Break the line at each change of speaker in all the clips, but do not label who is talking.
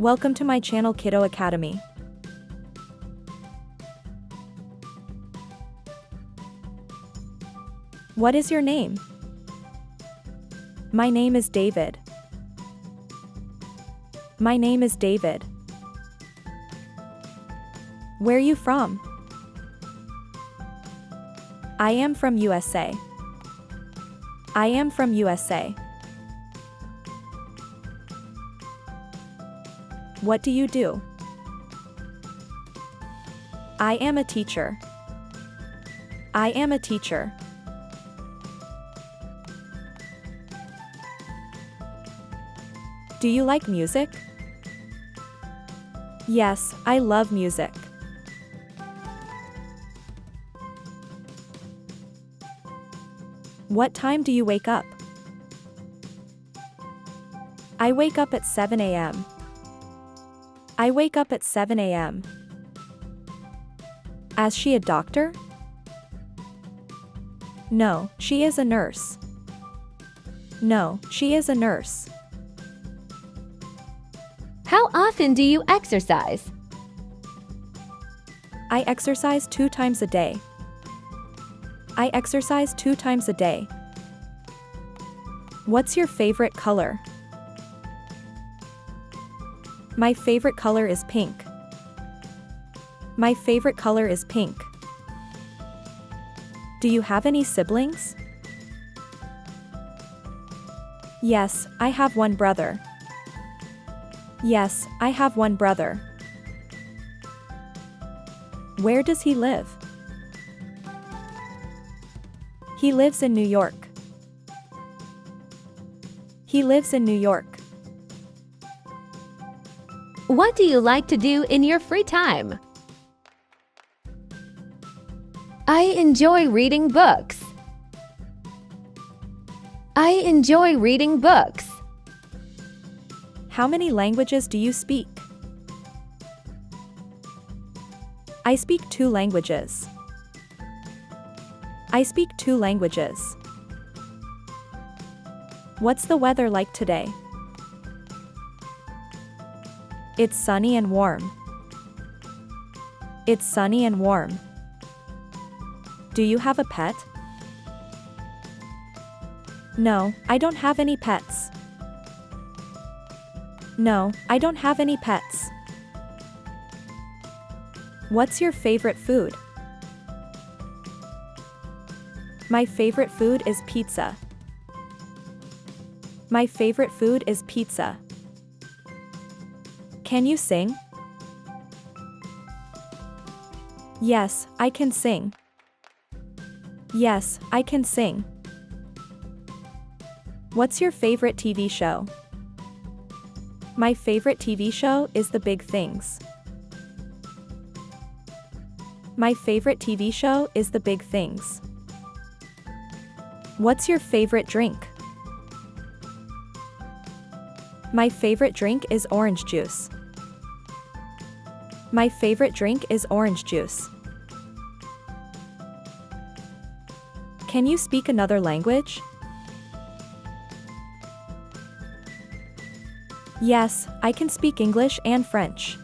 Welcome to my channel Kiddo Academy. What is your name? My name is David. My name is David. Where are you from? I am from USA. I am from USA. What do you do? I am a teacher. I am a teacher. Do you like music? Yes, I love music. What time do you wake up? I wake up at 7 a.m. I wake up at 7 a.m. Is she a doctor? No, she is a nurse. No, she is a nurse.
How often do you exercise?
I exercise 2 times a day. I exercise 2 times a day. What's your favorite color? My favorite color is pink. My favorite color is pink. Do you have any siblings? Yes, I have one brother. Yes, I have one brother. Where does he live? He lives in New York. He lives in New York.
What do you like to do in your free time? I enjoy reading books. I enjoy reading books.
How many languages do you speak? I speak 2 languages. I speak 2 languages. What's the weather like today? It's sunny and warm. It's sunny and warm. Do you have a pet? No, I don't have any pets. No, I don't have any pets. What's your favorite food? My favorite food is pizza. My favorite food is pizza. Can you sing? Yes, I can sing. Yes, I can sing. What's your favorite TV show? My favorite TV show is The Big Things. My favorite TV show is The Big Things. What's your favorite drink? My favorite drink is orange juice. My favorite drink is orange juice. Can you speak another language? Yes, I can speak English and French.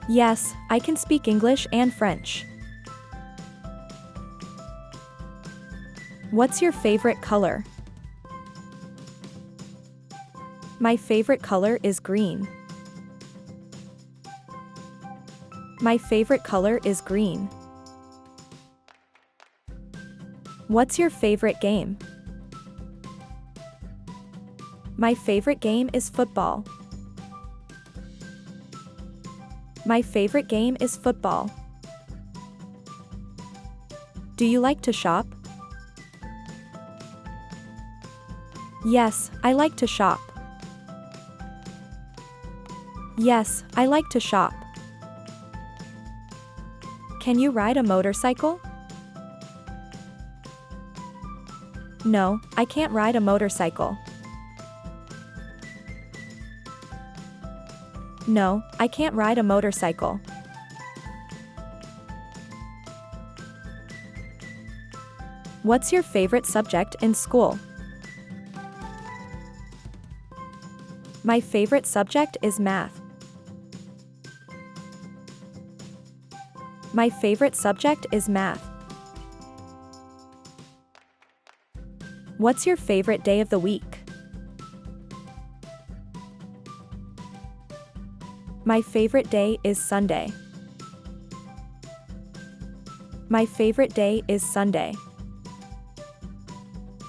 Yes, I can speak English and French. What's your favorite color? My favorite color is green. My favorite color is green. What's your favorite game? My favorite game is football. My favorite game is football. Do you like to shop? Yes, I like to shop. Yes, I like to shop. Can you ride a motorcycle? No, I can't ride a motorcycle. No, I can't ride a motorcycle. What's your favorite subject in school? My favorite subject is math. My favorite subject is math. What's your favorite day of the week? My favorite day is Sunday. My favorite day is Sunday.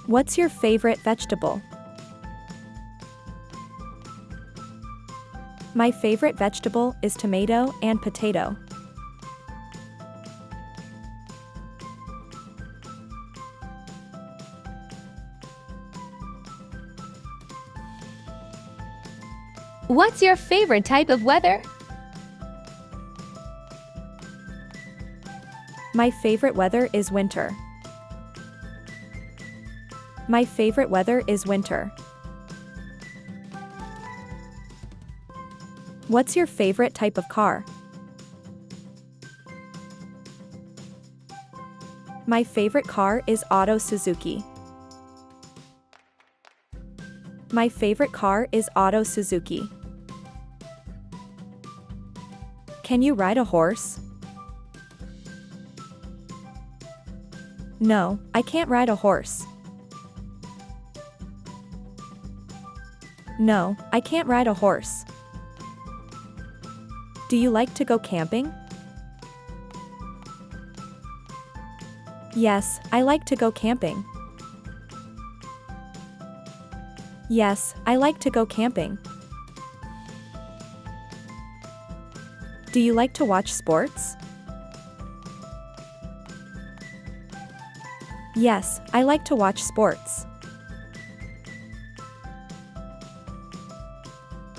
What's your favorite vegetable? My favorite vegetable is tomato and potato.
What's your favorite type of weather?
My favorite weather is winter. My favorite weather is winter. What's your favorite type of car? My favorite car is Auto Suzuki. My favorite car is Auto Suzuki. Can you ride a horse? No, I can't ride a horse. No, I can't ride a horse. Do you like to go camping? Yes, I like to go camping. Yes, I like to go camping. Do you like to watch sports? Yes, I like to watch sports.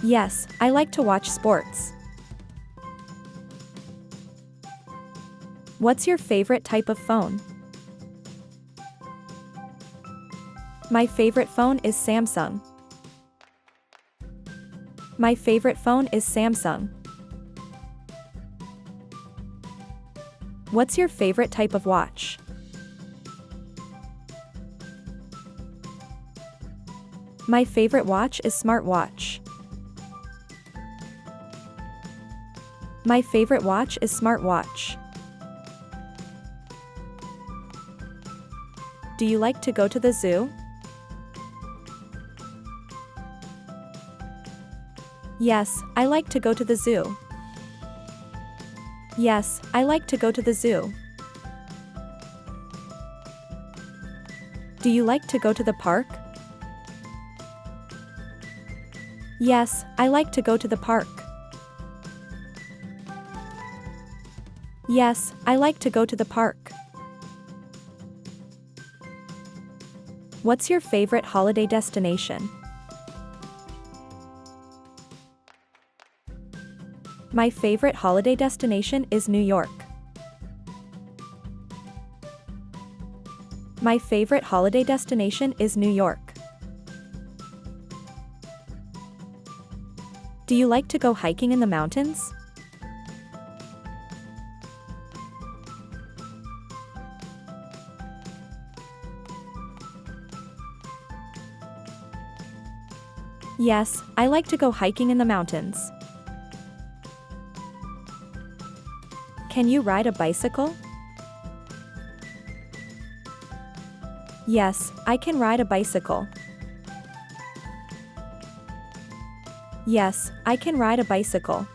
Yes, I like to watch sports. What's your favorite type of phone? My favorite phone is Samsung. My favorite phone is Samsung. What's your favorite type of watch? My favorite watch is smartwatch. My favorite watch is smartwatch. Do you like to go to the zoo? Yes, I like to go to the zoo. Yes, I like to go to the zoo. Do you like to go to the park? Yes, I like to go to the park. Yes, I like to go to the park. What's your favorite holiday destination? My favorite holiday destination is New York. My favorite holiday destination is New York. Do you like to go hiking in the mountains? Yes, I like to go hiking in the mountains. Can you ride a bicycle? Yes, I can ride a bicycle. Yes, I can ride a bicycle.